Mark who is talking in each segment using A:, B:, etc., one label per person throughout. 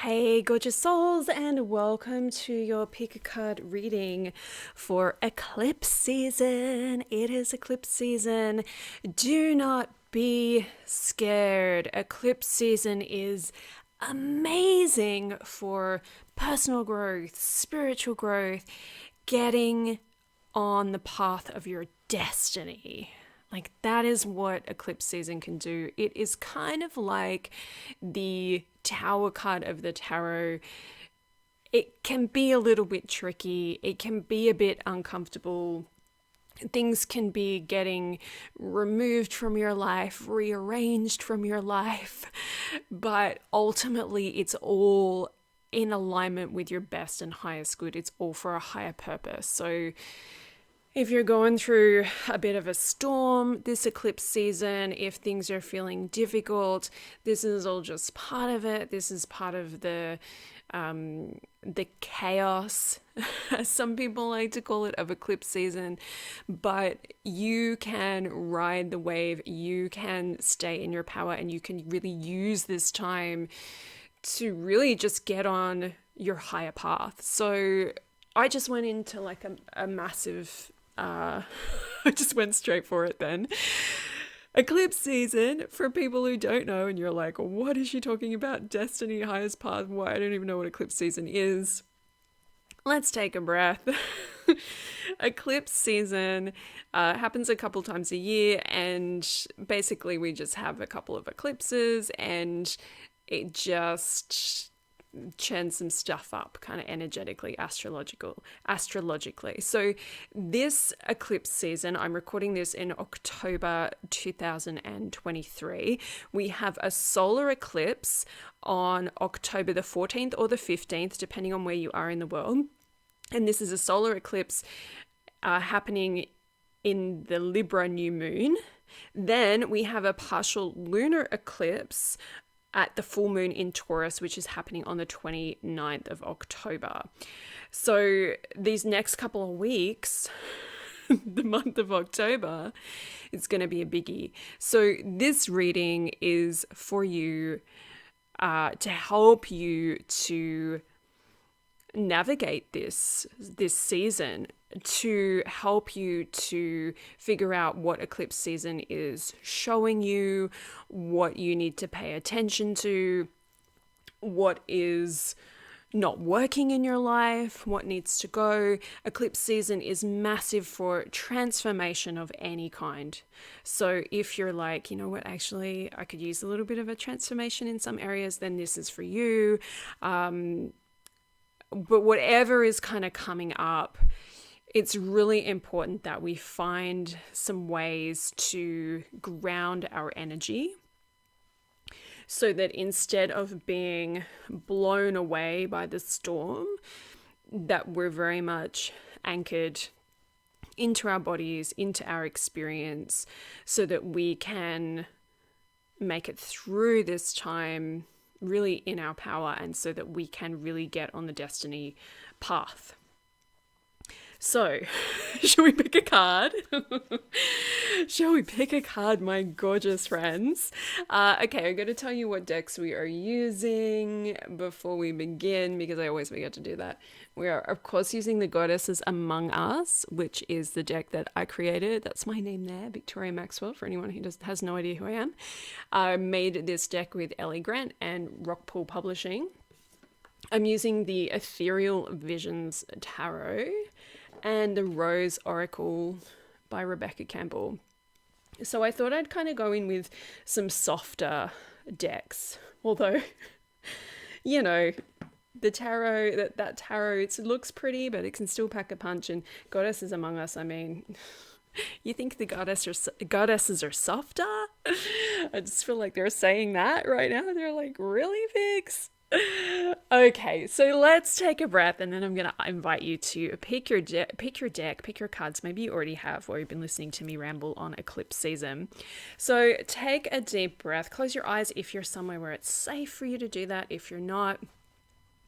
A: Hey, gorgeous souls, and welcome to your pick a card reading for Eclipse season. It is Eclipse season. Do not be scared. Eclipse season is amazing for personal growth, spiritual growth, getting on the path of your destiny. Like, that is what eclipse season can do. It is kind of like the tower card of the tarot. It can be a little bit tricky, it can be a bit uncomfortable. Things can be getting removed from your life, rearranged from your life, but ultimately it's all in alignment with your best and highest good. It's all for a higher purpose. So if you're going through a bit of a storm this eclipse season, if things are feeling difficult, this is all just part of it. This is part of the chaos, as some people like to call it, of eclipse season. But you can ride the wave, you can stay in your power, and you can really use this time to really just get on your higher path. So I just went into like a massive I just went straight for it then. Eclipse season, for people who don't know, and you're like, what is she talking about? Destiny, highest path? Why? I don't even know what eclipse season is. Let's take a breath. Eclipse season happens a couple times a year, and basically we just have a couple of eclipses, and it just churn some stuff up kind of energetically, astrologically. So this eclipse season, I'm recording this in October 2023. We have a solar eclipse on October the 14th or the 15th, depending on where you are in the world. And this is a solar eclipse happening in the Libra new moon. Then we have a partial lunar eclipse at the full moon in Taurus, which is happening on the 29th of October. So these next couple of weeks, the month of October, it's going to be a biggie. So this reading is for you to help you to navigate this season, to help you to figure out what eclipse season is showing you, what you need to pay attention to, what is not working in your life, what needs to go. Eclipse season is massive for transformation of any kind. So if you're like, you know what, actually I could use a little bit of a transformation in some areas, then this is for you. But whatever is kind of coming up, it's really important that we find some ways to ground our energy so that instead of being blown away by the storm, that we're very much anchored into our bodies, into our experience, so that we can make it through this time really in our power, and so that we can really get on the destiny path. So, shall we pick a card? Shall we pick a card, my gorgeous friends? Okay, I'm going to tell you what decks we are using before we begin, because I always forget to do that. We are, of course, using the Goddesses Among Us, which is the deck that I created. That's my name there, Victoria Maxwell, for anyone who has no idea who I am. I made this deck with Ellie Grant and Rockpool Publishing. I'm using the Ethereal Visions Tarot and the Rose Oracle by Rebecca Campbell. So I thought I'd kind of go in with some softer decks. Although, you know, the tarot, that tarot, it looks pretty, but it can still pack a punch. And Goddesses Among Us, I mean, you think the goddesses are softer? I just feel like they're saying that right now. They're like, really, Vix? Okay, so let's take a breath, and then I'm gonna invite you to pick your deck, pick your cards. Maybe you already have, or you've been listening to me ramble on eclipse season. So take a deep breath. Close your eyes if you're somewhere where it's safe for you to do that. If you're not,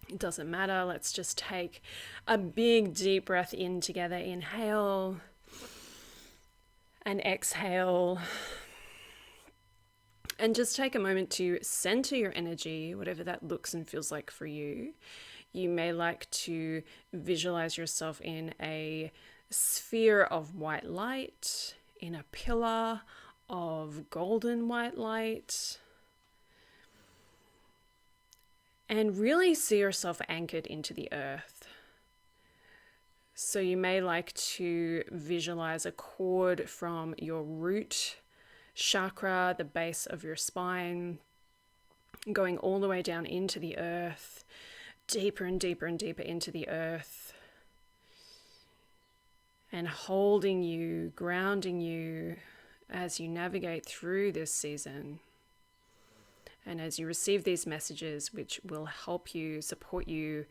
A: it doesn't matter. Let's just take a big deep breath in together. Inhale and exhale. And just take a moment to center your energy, whatever that looks and feels like for you. You may like to visualize yourself in a sphere of white light, in a pillar of golden white light, and really see yourself anchored into the earth. So you may like to visualize a cord from your root chakra, the base of your spine, going all the way down into the earth, deeper and deeper and deeper into the earth, and holding you, grounding you as you navigate through this season. And as you receive these messages, which will help you, support you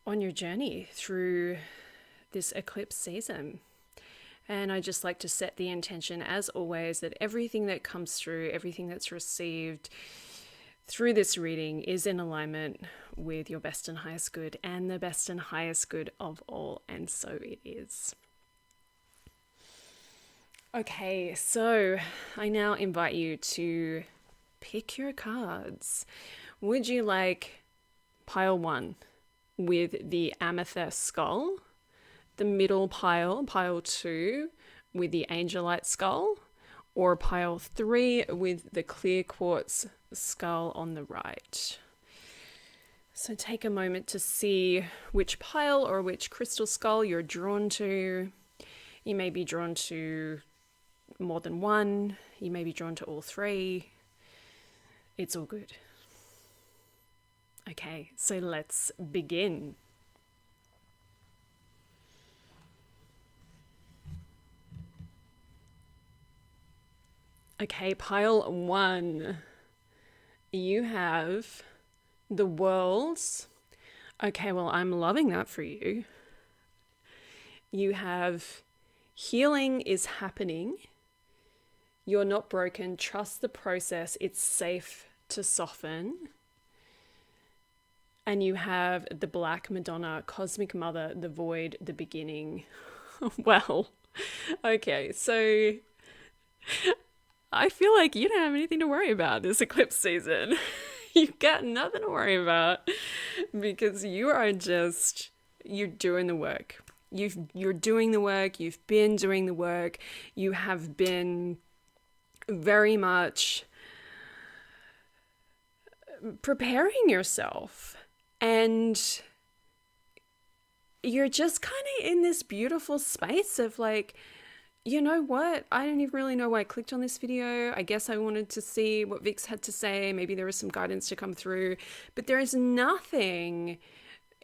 A: on your journey through this eclipse season. And I just like to set the intention, as always, that everything that comes through, everything that's received through this reading is in alignment with your best and highest good and the best and highest good of all. And so it is. Okay, so I now invite you to pick your cards. Would you like pile 1 with the amethyst skull, the middle pile, pile 2 with the angelite skull, or pile 3 with the clear quartz skull on the right? So take a moment to see which pile or which crystal skull you're drawn to. You may be drawn to more than one. You may be drawn to all 3. It's all good. Okay, so let's begin. Okay, pile 1. You have the worlds. Okay, well, I'm loving that for you. You have healing is happening. You're not broken. Trust the process. It's safe to soften. And you have the Black Madonna, Cosmic Mother, the Void, the Beginning. Well, okay, so I feel like you don't have anything to worry about this eclipse season. You've got nothing to worry about because you're doing the work. You're doing the work. You've been doing the work. You have been very much preparing yourself, and you're just kind of in this beautiful space of like, you know what? I don't even really know why I clicked on this video. I guess I wanted to see what Vix had to say. Maybe there was some guidance to come through, but there is nothing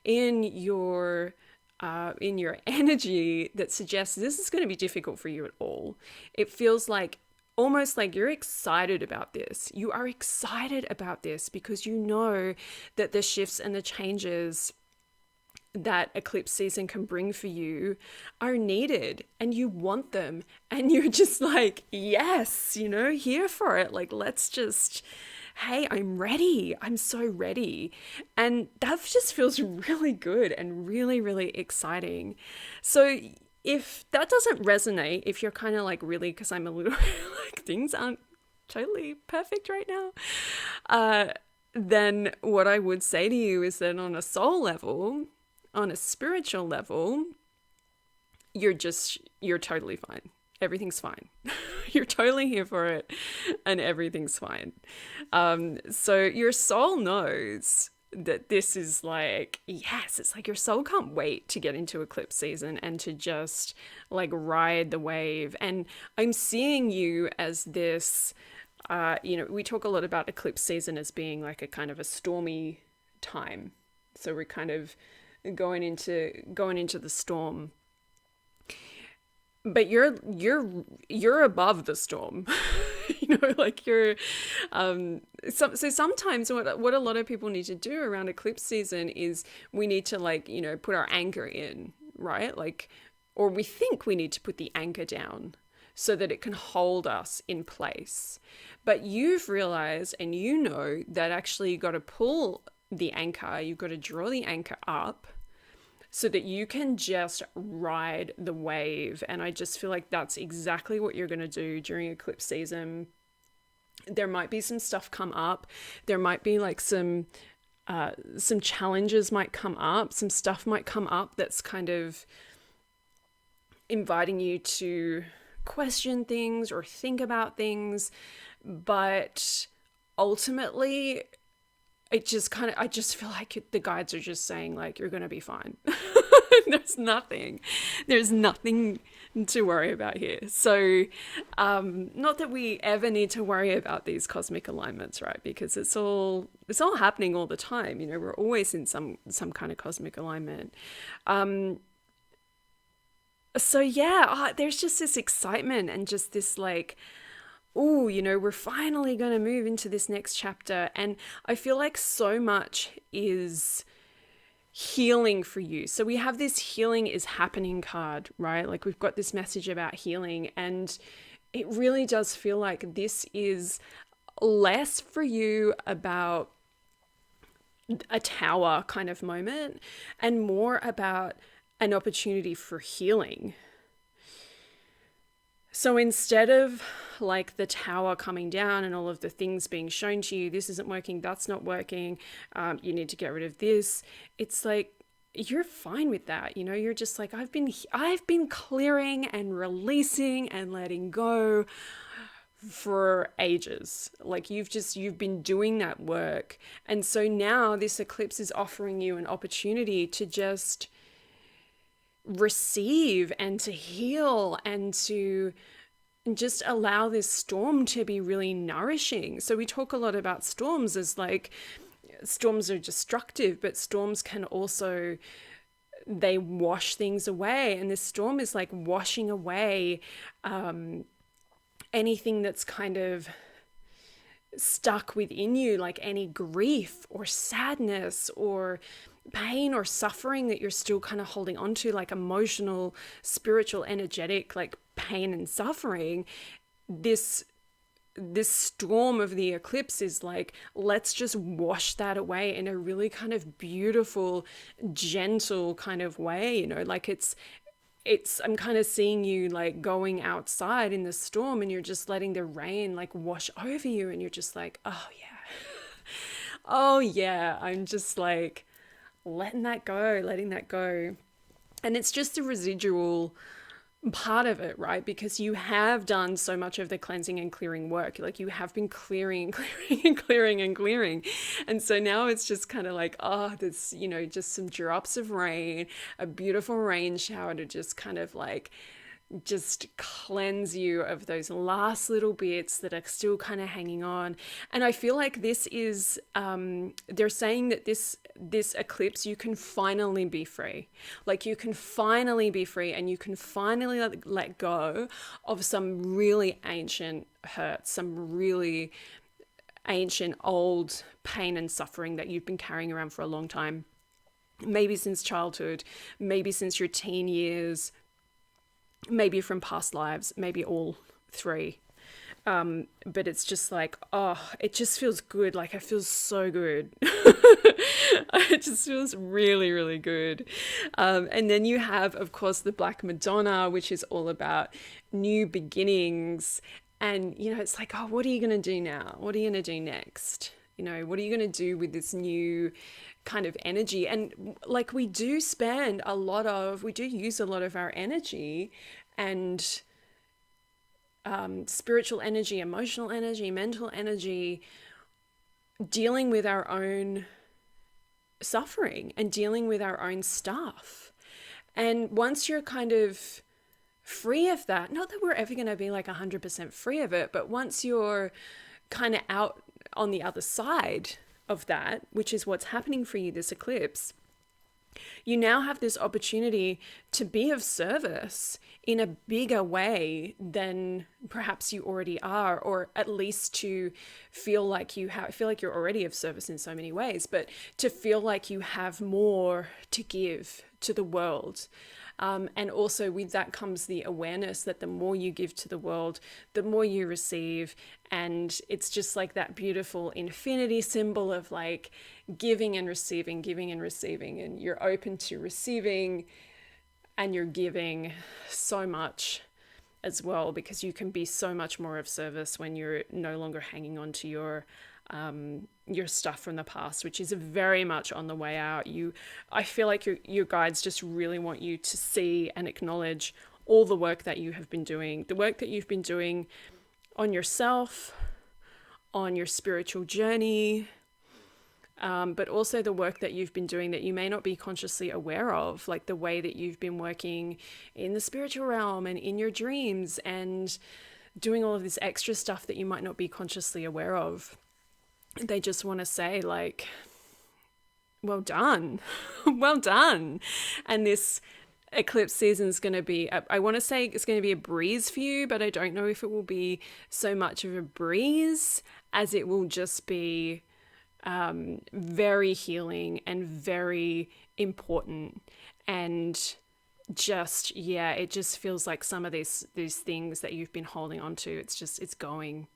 A: in your energy that suggests this is going to be difficult for you at all. It feels like almost like you're excited about this. You are excited about this because you know that the shifts and the changes that eclipse season can bring for you are needed and you want them, and you're just like, yes, here for it. Like, let's just, hey, I'm ready. I'm so ready. And that just feels really good and really, really exciting. So if that doesn't resonate, if you're kind of like, really, because I'm a little like, things aren't totally perfect right now, then what I would say to you is that on a soul level, on a spiritual level, you're totally fine. Everything's fine. You're totally here for it and everything's fine. So your soul knows that this is like, yes, it's like your soul can't wait to get into eclipse season and to just like ride the wave. And I'm seeing you as this, we talk a lot about eclipse season as being like a kind of a stormy time. So we're kind of going into the storm, but you're above the storm. Like you're so sometimes what a lot of people need to do around eclipse season is we need to put our anchor in, right? Or we think we need to put the anchor down so that it can hold us in place. But you've realized, and that actually you got to pull the anchor, you've got to draw the anchor up so that you can just ride the wave. And I just feel like that's exactly what you're going to do during eclipse season. There might be some stuff come up. There might be like some challenges might come up. Some stuff might come up that's kind of inviting you to question things or think about things. But ultimately, I just feel like the guides are just saying like, you're going to be fine. There's nothing to worry about here. So, not that we ever need to worry about these cosmic alignments, right? Because it's all happening all the time. You know, we're always in some kind of cosmic alignment. So yeah, there's just this excitement and just this like, oh, you know, we're finally going to move into this next chapter. And I feel like so much is healing for you. So we have this healing is happening card, right? Like we've got this message about healing, and it really does feel like this is less for you about a tower kind of moment and more about an opportunity for healing. So instead of like the tower coming down and all of the things being shown to you, this isn't working, that's not working, you need to get rid of this. It's like, you're fine with that. You know, you're just like, I've been clearing and releasing and letting go for ages. Like you've been doing that work. And so now this eclipse is offering you an opportunity to just receive and to heal and to just allow this storm to be really nourishing. So we talk a lot about storms as like, storms are destructive, but storms can also, they wash things away. And this storm is like washing away anything that's kind of stuck within you, like any grief or sadness or pain or suffering that you're still kind of holding on to, like emotional, spiritual, energetic, like pain and suffering. This storm of the eclipse is like, let's just wash that away in a really kind of beautiful, gentle kind of way, you know, like it's I'm kind of seeing you like going outside in the storm and you're just letting the rain like wash over you, and you're just like, oh yeah, oh yeah, I'm just like letting that go. And it's just a residual part of it, right? Because you have done so much of the cleansing and clearing work. Like you have been clearing and clearing and clearing and clearing. And so now it's just kind of like, oh, there's, you know, just some drops of rain, a beautiful rain shower to just kind of like just cleanse you of those last little bits that are still kind of hanging on. And I feel like this is they're saying that this eclipse, you can finally be free. Like you can finally be free, and you can finally let go of some really ancient hurts, some really ancient old pain and suffering that you've been carrying around for a long time, maybe since childhood, maybe since your teen years, maybe from past lives, maybe all three. But it's just like, oh, it just feels good. Like it feels so good. It just feels really, really good. And then you have, of course, the Black Madonna, which is all about new beginnings. And, you know, it's like, oh, what are you going to do now? What are you going to do next? You know, what are you going to do with this new kind of energy? And like we do use a lot of our energy and spiritual energy, emotional energy, mental energy, dealing with our own suffering and dealing with our own stuff. And once you're kind of free of that, not that we're ever going to be like 100% free of it, but once you're kind of out on the other side of that, which is what's happening for you this eclipse, you now have this opportunity to be of service in a bigger way than perhaps you already are, or at least to feel like you're already of service in so many ways, but to feel like you have more to give to the world. And also with that comes the awareness that the more you give to the world, the more you receive. And it's just like that beautiful infinity symbol of like giving and receiving, and you're open to receiving and you're giving so much as well, because you can be so much more of service when you're no longer hanging on to your stuff from the past, which is very much on the way out. I feel like your guides just really want you to see and acknowledge all the work that you have been doing, the work that you've been doing on yourself, on your spiritual journey, but also the work that you've been doing that you may not be consciously aware of, like the way that you've been working in the spiritual realm and in your dreams and doing all of this extra stuff that you might not be consciously aware of. They just want to say, like, well done, well done. And this eclipse season is going to be, I want to say it's going to be a breeze for you, but I don't know if it will be so much of a breeze as it will just be very healing and very important. And just, yeah, it just feels like some of these things that you've been holding on to, it's going,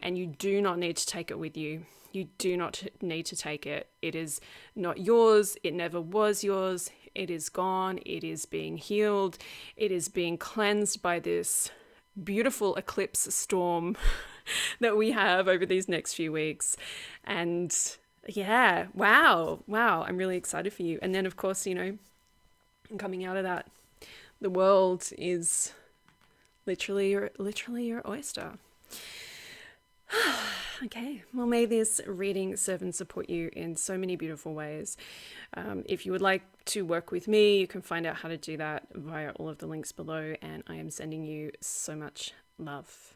A: and you do not need to take it with you. You do not need to take it. It is not yours. It never was yours. It is gone. It is being healed. It is being cleansed by this beautiful eclipse storm that we have over these next few weeks. And yeah, wow, I'm really excited for you. And then, of course, coming out of that, the world is literally your oyster. Okay, well, may this reading serve and support you in so many beautiful ways. If you would like to work with me, you can find out how to do that via all of the links below, and I am sending you so much love.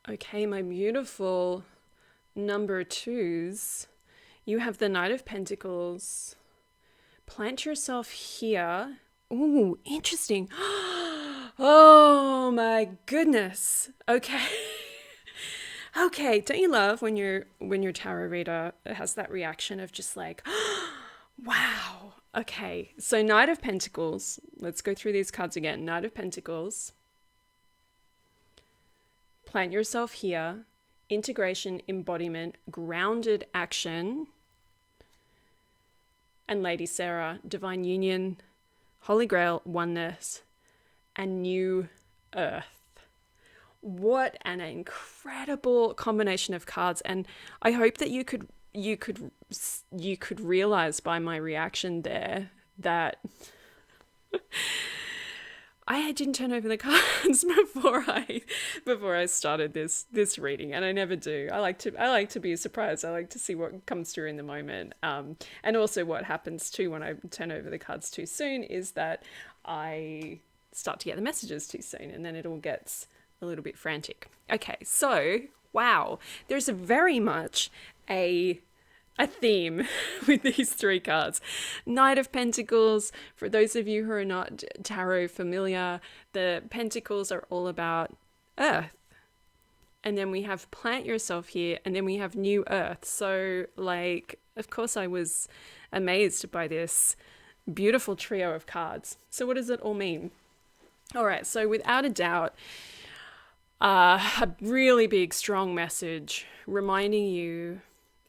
A: Okay, my beautiful number 2s, you have the Knight of Pentacles. Plant yourself here. Ooh, interesting. Oh my goodness. Okay. Okay, don't you love when your tarot reader has that reaction of just like, wow. Okay, so Knight of Pentacles. Let's go through these cards again. Knight of Pentacles. Plant yourself here. Integration, embodiment, grounded action. And Lady Sarah, divine union, Holy Grail, oneness, and new earth. What an incredible combination of cards. And I hope that you could realize by my reaction there that I didn't turn over the cards before I started this reading, and I never do. I like to be surprised. I like to see what comes through in the moment. And also what happens too when I turn over the cards too soon is that I start to get the messages too soon, and then it all gets a little bit frantic. Okay, so wow, there's very much a theme with these 3 cards. Knight of Pentacles, for those of you who are not tarot familiar, the pentacles are all about earth. And then we have plant yourself here, and then we have new earth. So, like, of course I was amazed by this beautiful trio of cards. So what does it all mean? All right, so without a doubt, a really big, strong message reminding you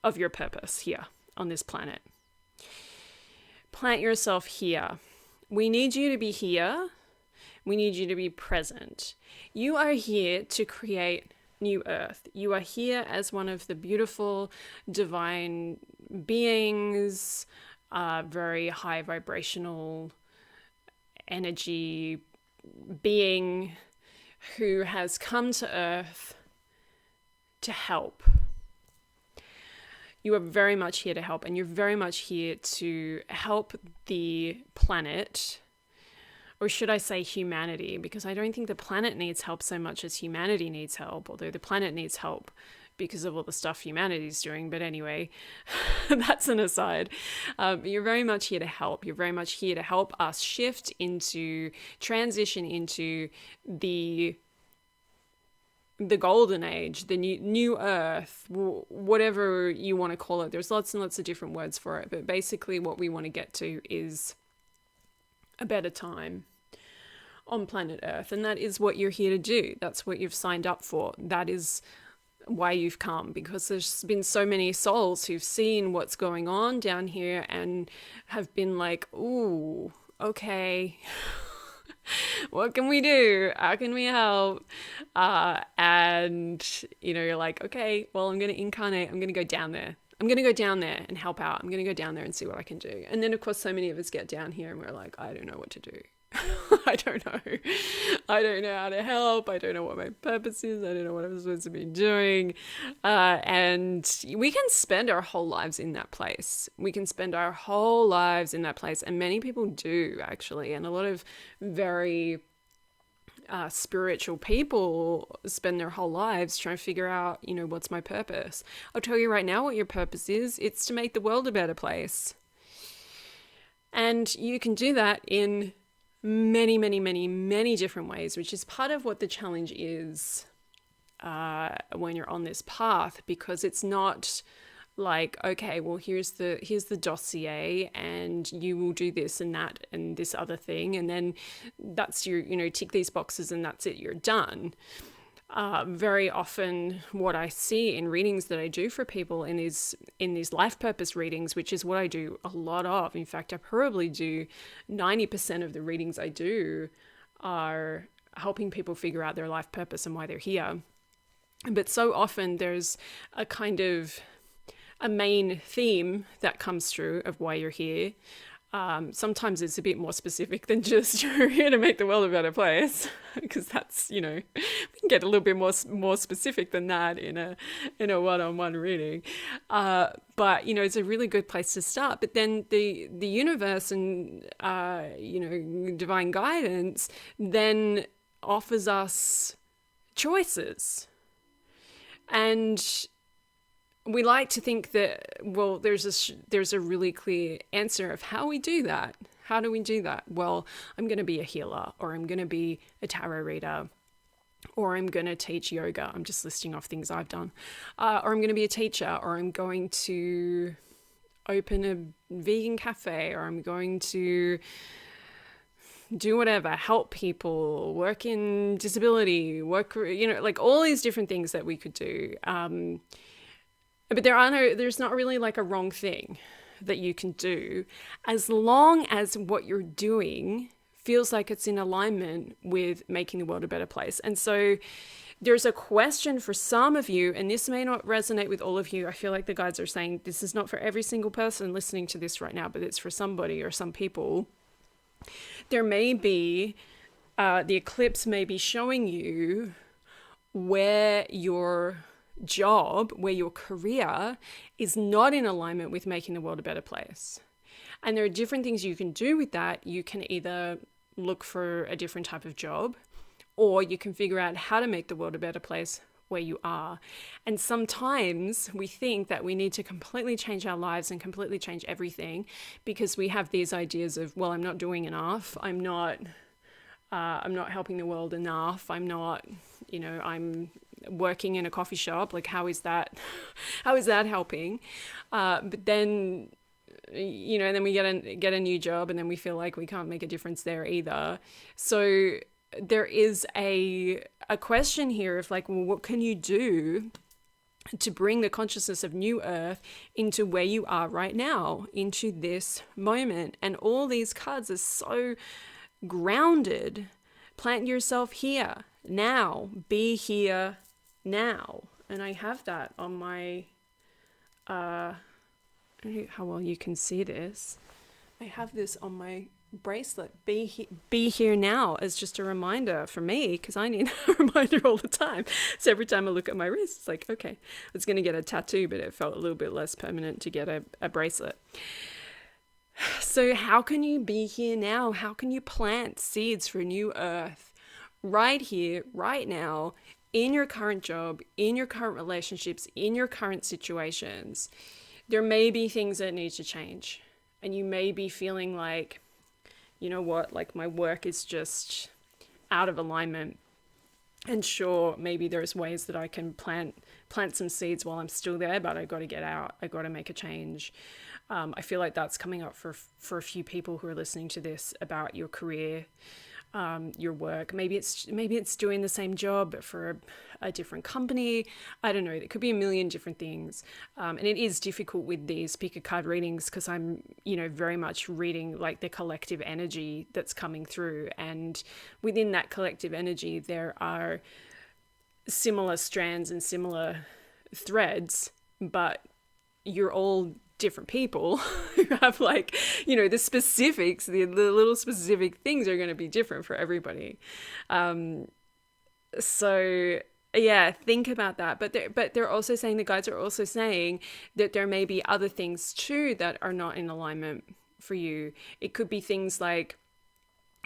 A: of your purpose here on this planet. Plant yourself here. We need you to be here. We need you to be present. You are here to create new earth. You are here as one of the beautiful divine beings, very high vibrational energy being who has come to earth to help. You are very much here to help, and you're very much here to help the planet, or should I say humanity, because I don't think the planet needs help so much as humanity needs help, although the planet needs help because of all the stuff humanity's doing. But anyway, that's an aside. You're very much here to help. You're very much here to help us transition into the golden age, the new earth, whatever you want to call it. There's lots and lots of different words for it, but basically what we want to get to is a better time on planet Earth, and that is what you're here to do. That's what you've signed up for. That is why you've come, because there's been so many souls who've seen what's going on down here and have been like, ooh, okay, what can we do? How can we help? And, you're like, okay, well, I'm going to incarnate. I'm going to go down there. I'm going to go down there and help out. I'm going to go down there and see what I can do. And then, of course, so many of us get down here and we're like, I don't know what to do. I don't know. I don't know how to help. I don't know what my purpose is. I don't know what I'm supposed to be doing. And we can spend our whole lives in that place. We can spend our whole lives in that place. And many people do, actually. And a lot of very spiritual people spend their whole lives trying to figure out, what's my purpose. I'll tell you right now what your purpose is. It's to make the world a better place. And you can do that in many, many, many, many different ways, which is part of what the challenge is when you're on this path, because it's not like, okay, well, here's the dossier and you will do this and that and this other thing, and then that's your, tick these boxes and that's it, you're done. Very often what I see in readings that I do for people in these life purpose readings, which is what I do a lot of. In fact, I probably do 90% of the readings I do are helping people figure out their life purpose and why they're here. But so often there's a kind of a main theme that comes through of why you're here. Sometimes it's a bit more specific than just you're here to make the world a better place, because that's, we can get a little bit more specific than that in a one-on-one reading. But, it's a really good place to start. But then the universe and, divine guidance then offers us choices. And we like to think that, well, there's a really clear answer of how we do that. How do we do that? Well, I'm going to be a healer, or I'm going to be a tarot reader, or I'm going to teach yoga. I'm just listing off things I've done. Or I'm going to be a teacher, or I'm going to open a vegan cafe, or I'm going to do whatever, help people, work in disability, like all these different things that we could do. But there's not really like a wrong thing that you can do, as long as what you're doing feels like it's in alignment with making the world a better place. And so there's a question for some of you, and this may not resonate with all of you. I feel like the guides are saying this is not for every single person listening to this right now, but it's for somebody or some people. There may be, the eclipse may be showing you where your job, where your career is not in alignment with making the world a better place. And there are different things you can do with that. You can either look for a different type of job, or you can figure out how to make the world a better place where you are. And sometimes we think that we need to completely change our lives and completely change everything, because we have these ideas of, well, I'm not doing enough. I'm not helping the world enough. I'm not, I'm working in a coffee shop. Like, how is that helping? But then, then we get a new job, and then we feel like we can't make a difference there either. So there is a question here of like, well, what can you do to bring the consciousness of New Earth into where you are right now, into this moment? And all these cards are so grounded. Plant yourself here now. Be here now. And I have that on my I don't know how well you can see this. I have this on my bracelet. Be here now, as just a reminder for me, because I need a reminder all the time. So every time I look at my wrist, it's like, okay, I was going to get a tattoo, but it felt a little bit less permanent to get a bracelet. So how can you be here now? How can you plant seeds for New Earth right here, right now, in your current job, in your current relationships, in your current situations? There may be things that need to change, and you may be feeling like, you know what, like my work is just out of alignment. And sure, maybe there's ways that I can plant some seeds while I'm still there, but I got to get out. I got to make a change. I feel like that's coming up for a few people who are listening to this about your career. your work. Maybe it's doing the same job but for a different company. I don't know. It could be a million different things. And it is difficult with these pick a card readings because I'm, very much reading like the collective energy that's coming through. And within that collective energy, there are similar strands and similar threads, but you're all different people who have the specifics, the little specific things are going to be different for everybody. So yeah, think about that. But they're also saying, the guides are also saying that there may be other things too that are not in alignment for you. It could be things like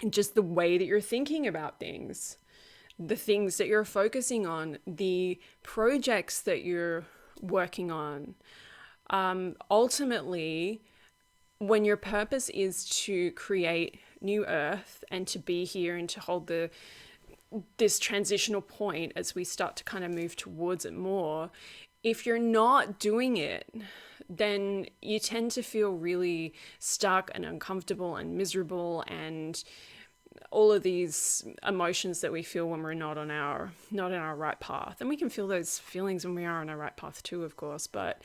A: just the way that you're thinking about things, the things that you're focusing on, the projects that you're working on. Ultimately, when your purpose is to create new earth and to be here and to hold this transitional point as we start to kind of move towards it more, if you're not doing it, then you tend to feel really stuck and uncomfortable and miserable and all of these emotions that we feel when we're not in our right path. And we can feel those feelings when we are on our right path too, of course, but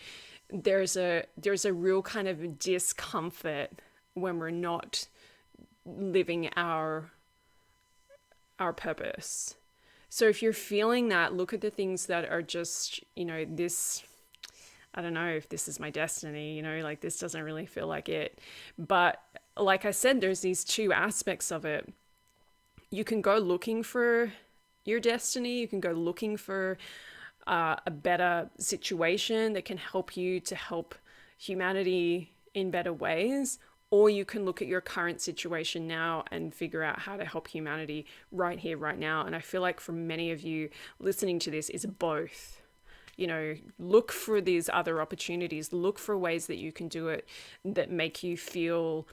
A: there's a real kind of discomfort when we're not living our purpose. So if you're feeling that, look at the things that are just, this, I don't know if this is my destiny, like this doesn't really feel like it. But like I said, there's these two aspects of it. You can go looking for your destiny. You can go looking for a better situation that can help you to help humanity in better ways. Or you can look at your current situation now and figure out how to help humanity right here, right now. And I feel like for many of you listening to this is both. Look for these other opportunities. Look for ways that you can do it that make you feel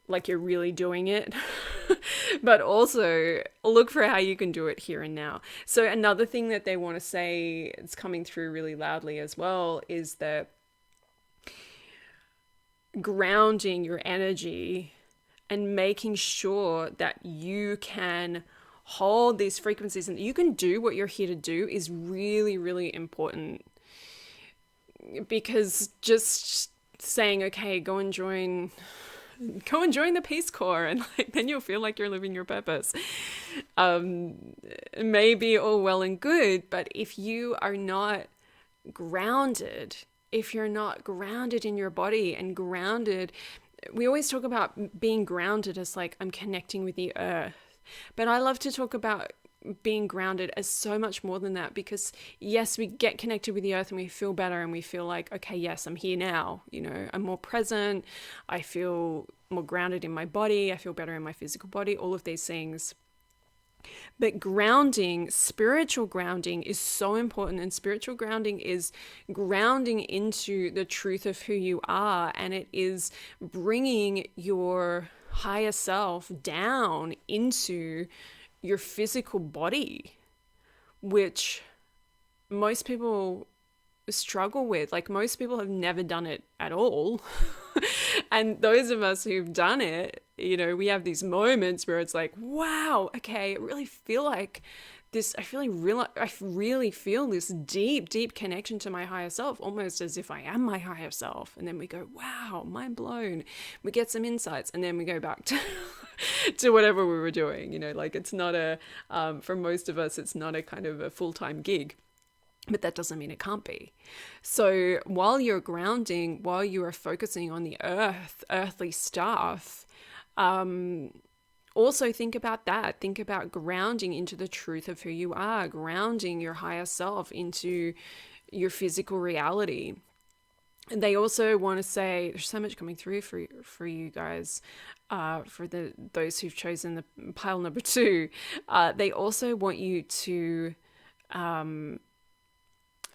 A: like you're really doing it, but also look for how you can do it here and now. So another thing that they want to say, it's coming through really loudly as well, is that grounding your energy and making sure that you can hold these frequencies and you can do what you're here to do is really, really important. Because just saying, okay, go and join the Peace Corps and then you'll feel like you're living your purpose. Maybe all well and good, but if you are not grounded, if you're not grounded in your body and grounded, we always talk about being grounded as like, I'm connecting with the earth. But I love to talk about being grounded as so much more than that, because yes, we get connected with the earth and we feel better and we feel like, okay, yes, I'm here now, I'm more present, I feel more grounded in my body, I feel better in my physical body, all of these things. But grounding, spiritual grounding is so important, and spiritual grounding is grounding into the truth of who you are, and it is bringing your higher self down into your physical body, which most people struggle with. Like, most people have never done it at all. And those of us who've done it, we have these moments where it's like, wow, okay, I really feel like this, I really feel this deep, deep connection to my higher self, almost as if I am my higher self. And then we go, wow, mind blown. We get some insights, and then we go back to whatever we were doing. It's not for most of us, it's not a kind of a full-time gig. But that doesn't mean it can't be. So while you're grounding, while you are focusing on the earthly stuff, also think about that. Think about grounding into the truth of who you are, grounding your higher self into your physical reality. And they also want to say, there's so much coming through for you guys, for those who've chosen the pile number 2. They also want you to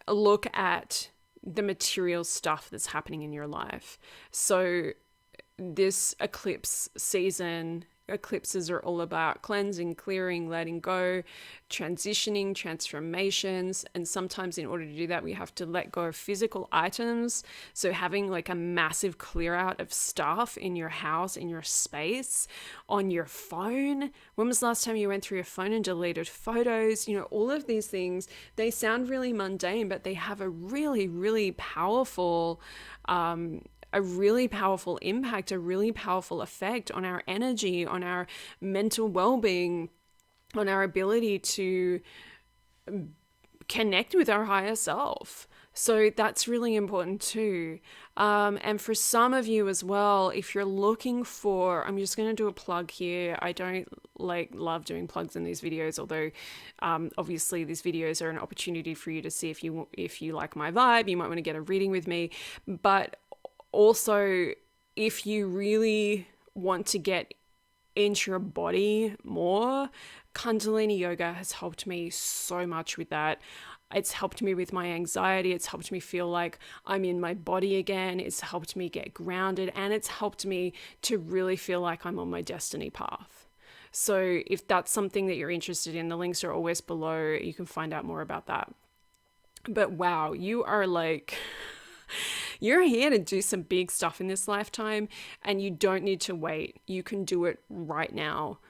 A: look at the material stuff that's happening in your life. So this eclipse season, eclipses are all about cleansing, clearing, letting go, transitioning, transformations. And sometimes in order to do that, we have to let go of physical items. So having like a massive clear out of stuff in your house, in your space, on your phone. When was the last time you went through your phone and deleted photos? You know, all of these things, they sound really mundane, but they have a really, really powerful impact, a really powerful effect on our energy, on our mental well-being, on our ability to connect with our higher self. So that's really important too. And for some of you as well, if you're looking for, I'm just going to do a plug here. I don't love doing plugs in these videos, although obviously these videos are an opportunity for you to see if you like my vibe, you might want to get a reading with me. But also, if you really want to get into your body more, Kundalini yoga has helped me so much with that. It's helped me with my anxiety. It's helped me feel like I'm in my body again. It's helped me get grounded, and it's helped me to really feel like I'm on my destiny path. So if that's something that you're interested in, the links are always below. You can find out more about that. But wow, you are like... You're here to do some big stuff in this lifetime, and you don't need to wait. You can do it right now.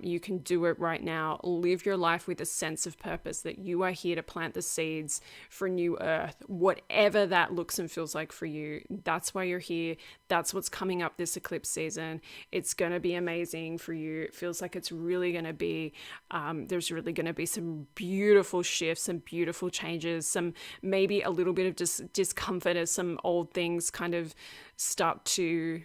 A: You can do it right now. Live your life with a sense of purpose that you are here to plant the seeds for new earth, whatever that looks and feels like for you. That's why you're here. That's what's coming up this eclipse season. It's going to be amazing for you. It feels like it's really going to be, there's really going to be some beautiful shifts, some beautiful changes, some maybe a little bit of discomfort as some old things kind of start to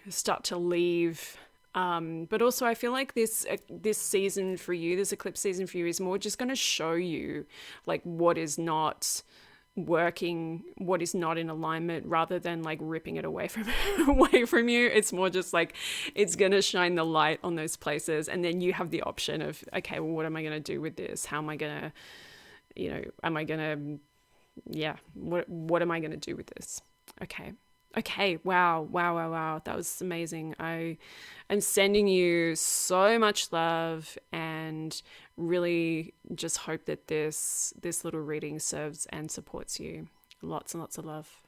A: leave. But also I feel like this season for you, this eclipse season for you, is more just going to show you like what is not working, what is not in alignment, rather than like ripping it away from you. It's more just like it's going to shine the light on those places, and then you have the option of, okay, well, what am I going to do with this? How am I going to, what am I going to do with this? Okay. Wow. That was amazing. I am sending you so much love, and really just hope that this little reading serves and supports you. Lots and lots of love.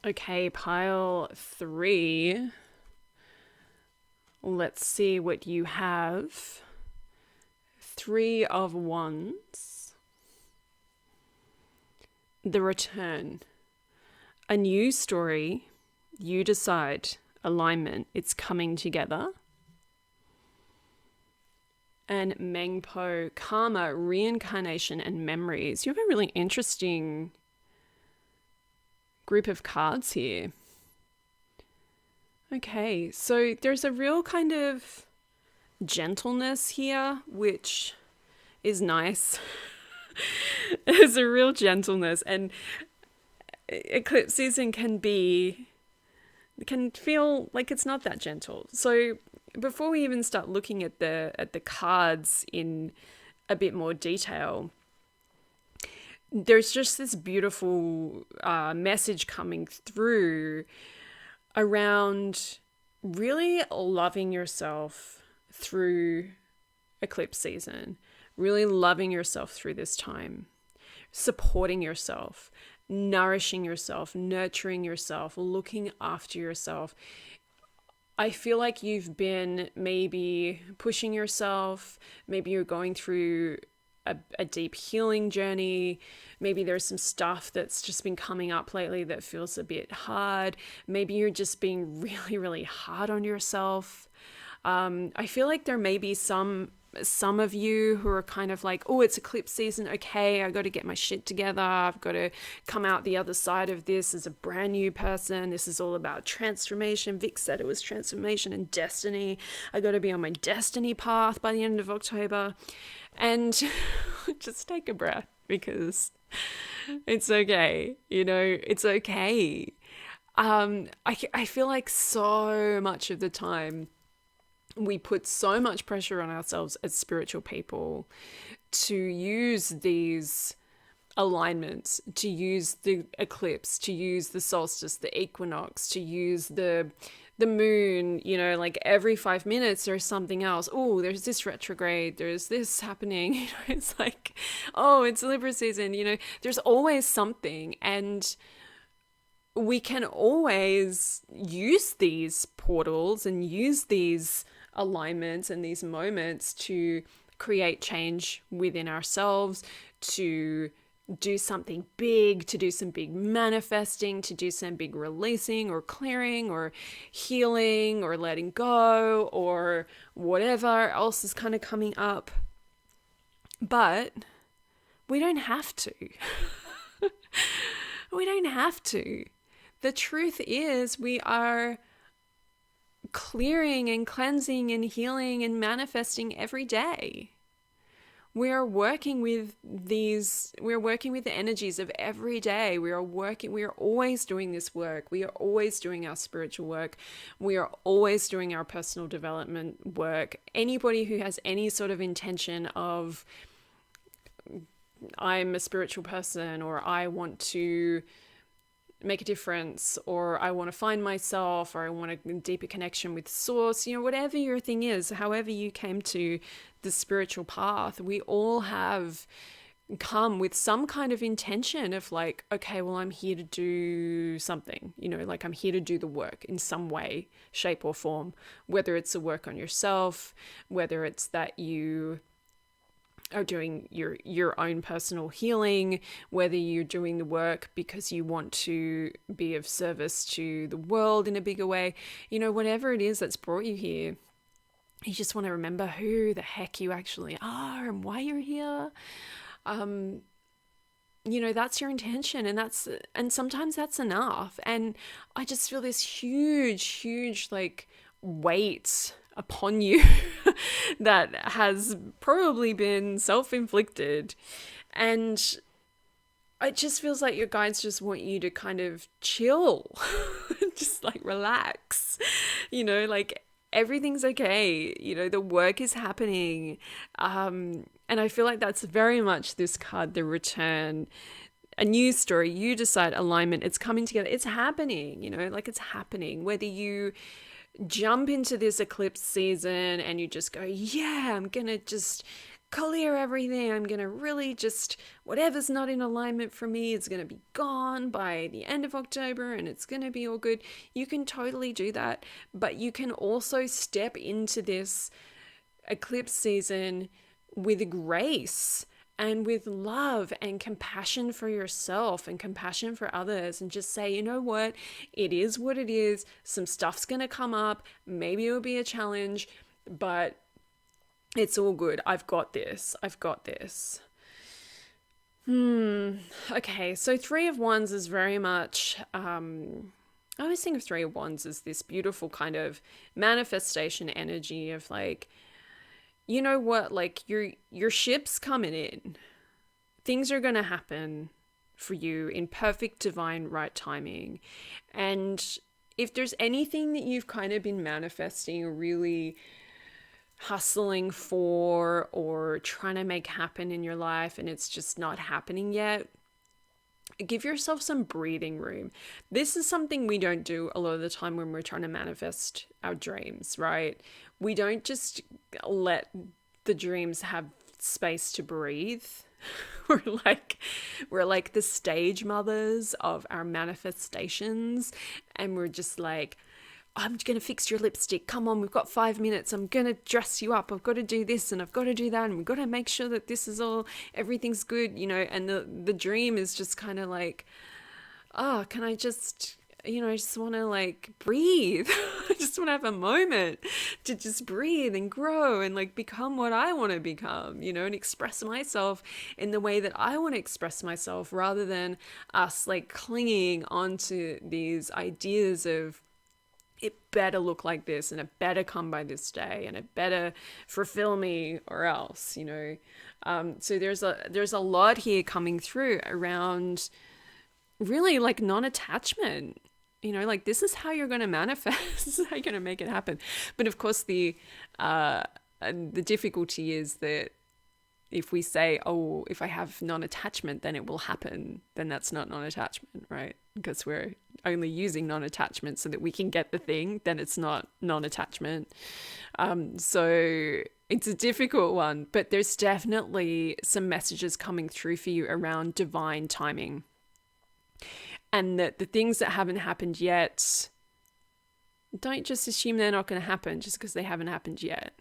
A: Okay, pile 3. Let's see what you have. 3 of Wands. The Return. A new story. You decide. Alignment. It's coming together. And Mengpo. Karma, reincarnation, and memories. You have a really interesting group of cards here. Okay, so there's a real kind of gentleness here, which is nice. There's a real gentleness, and eclipse season can feel like it's not that gentle. So before we even start looking at the cards in a bit more detail, there's just this beautiful message coming through around really loving yourself through eclipse season, really loving yourself through this time, supporting yourself, nourishing yourself, nurturing yourself, looking after yourself. I feel like you've been maybe pushing yourself, maybe you're going through a deep healing journey. Maybe there's some stuff that's just been coming up lately that feels a bit hard. Maybe you're just being really, really hard on yourself. I feel like there may be some of you who are kind of like, oh, it's eclipse season. Okay, I got to get my shit together. I've got to come out the other side of this as a brand new person. This is all about transformation. Vic said it was transformation and destiny. I got to be on my destiny path by the end of October. And just take a breath, because it's okay. It's okay. I feel like so much of the time we put so much pressure on ourselves as spiritual people to use these alignments, to use the eclipse, to use the solstice, the equinox, to use the moon, you know, like every 5 minutes there's something else. Oh, there's this retrograde, there's this happening. You know, it's like, oh, it's Libra season, you know, there's always something. And we can always use these portals and use these alignments and these moments to create change within ourselves, to do something big, to do some big manifesting, to do some big releasing or clearing or healing or letting go or whatever else is kind of coming up. But we don't have to. We don't have to. The truth is, we are clearing and cleansing and healing and manifesting every day. We are working with the energies of every day. We are always doing this work. We are always doing our spiritual work. We are always doing our personal development work. Anybody who has any sort of intention of, I'm a spiritual person, or I want to make a difference, or I want to find myself, or I want a deeper connection with source, you know, whatever your thing is, however you came to the spiritual path, we all have come with some kind of intention of like, okay, well, I'm here to do something, you know, like I'm here to do the work in some way, shape or form, whether it's a work on yourself, whether it's that you are doing your own personal healing, whether you're doing the work because you want to be of service to the world in a bigger way, you know, whatever it is that's brought you here, you just want to remember who the heck you actually are and why you're here. You know, that's your intention, and sometimes that's enough. And I just feel this huge like weight upon you that has probably been self-inflicted, and it just feels like your guides just want you to kind of chill, just like relax, you know, like everything's okay, you know, the work is happening. And I feel like that's very much this card, the return, a new story. You decide alignment, it's coming together, it's happening, you know, like it's happening. Whether you jump into this eclipse season and you just go, yeah, I'm gonna just clear everything, I'm gonna really just, whatever's not in alignment for me, it's gonna be gone by the end of October and it's gonna be all good. You can totally do that, but you can also step into this eclipse season with grace and with love and compassion for yourself and compassion for others, and just say, you know what, it is what it is. Some stuff's going to come up. Maybe it'll be a challenge, but it's all good. I've got this. I've got this. Okay, so Three of Wands is very much, I always think of Three of Wands as this beautiful kind of manifestation energy of like, you know what, like your ship's coming in. Things are going to happen for you in perfect divine right timing. And if there's anything that you've kind of been manifesting or really hustling for or trying to make happen in your life and it's just not happening yet, give yourself some breathing room. This is something we don't do a lot of the time when we're trying to manifest our dreams, right? We don't just let the dreams have space to breathe. We're like the stage mothers of our manifestations, and we're just like, I'm gonna fix your lipstick. Come on, we've got 5 minutes. I'm gonna dress you up. I've got to do this and I've got to do that, and we've got to make sure that this is all, everything's good, you know. And the dream is just kind of like, oh, can I just, you know, I just want to like breathe. I just want to have a moment to just breathe and grow and like become what I want to become, you know, and express myself in the way that I want to express myself, rather than us like clinging onto these ideas of, it better look like this and it better come by this day and it better fulfill me or else, you know. So there's a lot here coming through around really like non-attachment. like this is how you're going to manifest. This is how you're going to make it happen. But of course, the difficulty is that if we say, oh, if I have non-attachment, then it will happen, then that's not non-attachment, right? Because we're only using non-attachment so that we can get the thing, then it's not non-attachment. So it's a difficult one, but there's definitely some messages coming through for you around divine timing. And that the things that haven't happened yet, don't just assume they're not going to happen just because they haven't happened yet.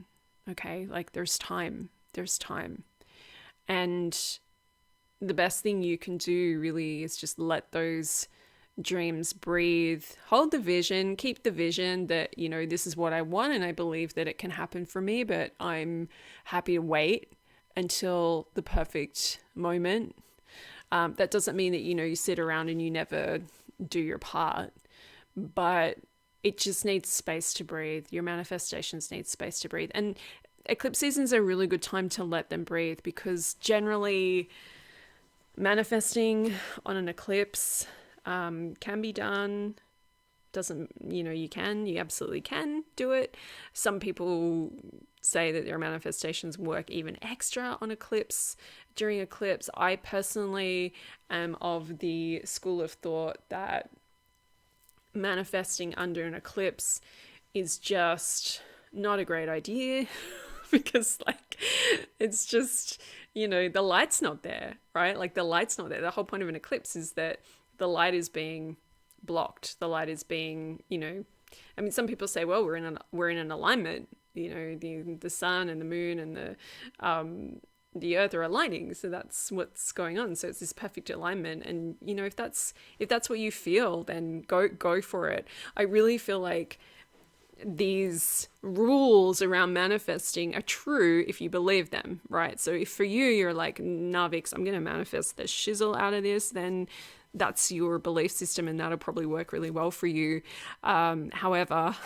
A: Okay? Like there's time. There's time. And the best thing you can do really is just let those dreams breathe, hold the vision, keep the vision that, this is what I want and I believe that it can happen for me, but I'm happy to wait until the perfect moment. That doesn't mean that, you sit around and you never do your part, but it just needs space to breathe. Your manifestations need space to breathe. And eclipse seasons are a really good time to let them breathe, because generally manifesting on an eclipse can be done. Doesn't, you absolutely can do it. Some people say that their manifestations work even extra on eclipse, during eclipse. I personally am of the school of thought that manifesting under an eclipse is just not a great idea. Because it's just, the light's not there, right? Like the light's not there. The whole point of an eclipse is that the light is being blocked. The light is being, some people say, well, we're in an alignment, the sun and the moon and the earth are aligning. So that's what's going on. So it's this perfect alignment. And, if that's what you feel, then go for it. I really feel like these rules around manifesting are true if you believe them, right? So if for you're like, nah, Vix, I'm going to manifest the shizzle out of this, then that's your belief system and that'll probably work really well for you. However,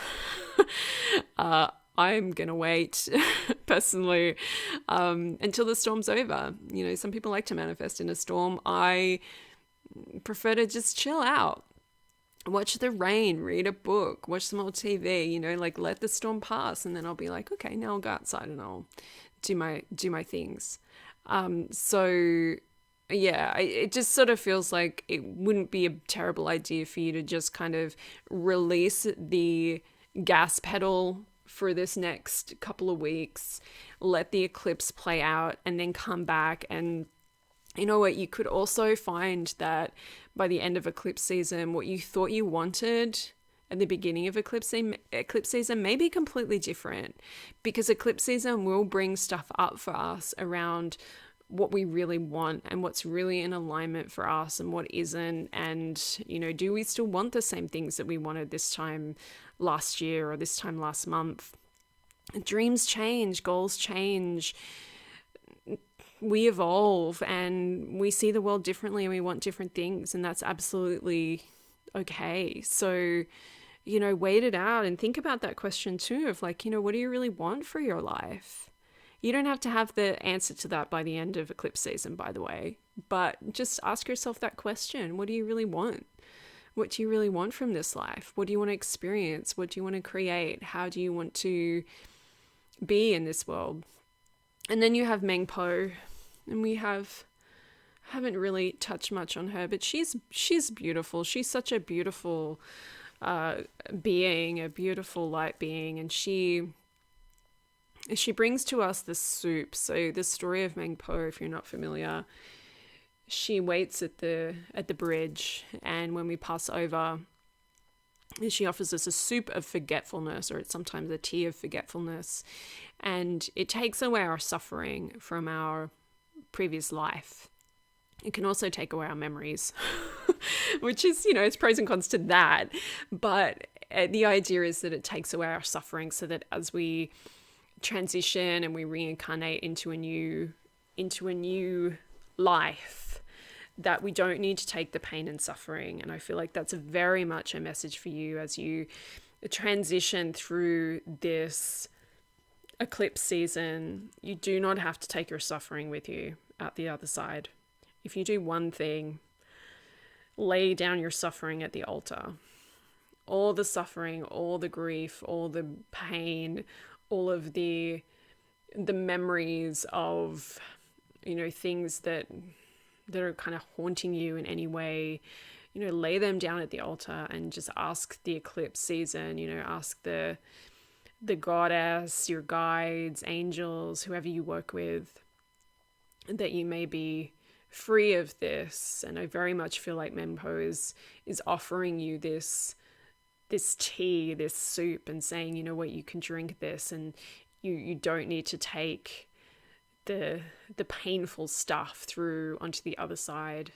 A: I'm going to wait personally until the storm's over. Some people like to manifest in a storm. I prefer to just chill out. Watch the rain, read a book, watch some old TV, let the storm pass, and then I'll be like, okay, now I'll go outside and I'll do my things. So yeah, it just sort of feels like it wouldn't be a terrible idea for you to just kind of release the gas pedal for this next couple of weeks, let the eclipse play out, and then come back. And you know what, you could also find that by the end of eclipse season, what you thought you wanted at the beginning of eclipse season may be completely different, because eclipse season will bring stuff up for us around what we really want and what's really in alignment for us and what isn't. And, do we still want the same things that we wanted this time last year or this time last month? Dreams change, goals change. We evolve and we see the world differently and we want different things, and that's absolutely okay. So, wait it out and think about that question too of what do you really want for your life? You don't have to have the answer to that by the end of eclipse season, by the way, but just ask yourself that question. What do you really want? What do you really want from this life? What do you want to experience? What do you want to create? How do you want to be in this world? And then you have Meng Po, and we haven't really touched much on her, but she's beautiful. She's such a beautiful being, a beautiful light being, and she brings to us the soup. So the story of Meng Po, if you're not familiar, she waits at the bridge, and when we pass over, she offers us a soup of forgetfulness, or it's sometimes a tea of forgetfulness, and it takes away our suffering from our previous life. It can also take away our memories, which is, it's pros and cons to that. But the idea is that it takes away our suffering so that as we transition and we reincarnate into a new life, that we don't need to take the pain and suffering. And I feel like that's very much a message for you as you transition through this eclipse season. You do not have to take your suffering with you out the other side. If you do one thing, lay down your suffering at the altar. all the suffering, all the grief, all the pain, all of the memories of, things that are kind of haunting you in any way, lay them down at the altar and just ask the eclipse season, ask the goddess, your guides, angels, whoever you work with, that you may be free of this. And I very much feel like Mempo is offering you this tea, this soup, and saying, you know what, you can drink this, and you don't need to take the painful stuff through onto the other side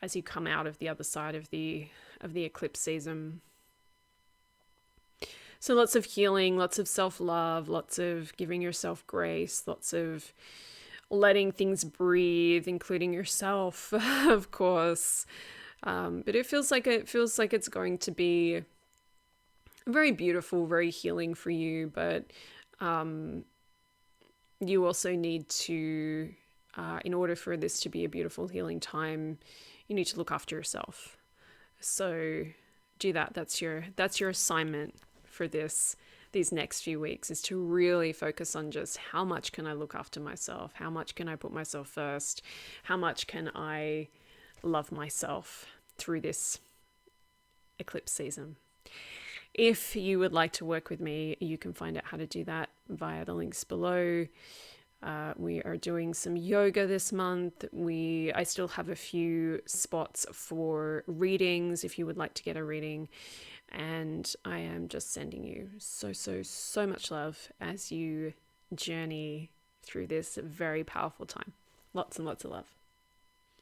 A: as you come out of the other side of the eclipse season. So lots of healing, lots of self-love, lots of giving yourself grace, lots of letting things breathe, including yourself, of course. But it feels like it's going to be very beautiful, very healing for you. But you also need to, in order for this to be a beautiful healing time, you need to look after yourself. So do that. That's your assignment for these next few weeks, is to really focus on just how much can I look after myself? How much can I put myself first? How much can I love myself through this eclipse season? If you would like to work with me, you can find out how to do that via the links below. We are doing some yoga this month. I still have a few spots for readings if you would like to get a reading. And I am just sending you so much love as you journey through this very powerful time. Lots and lots of love.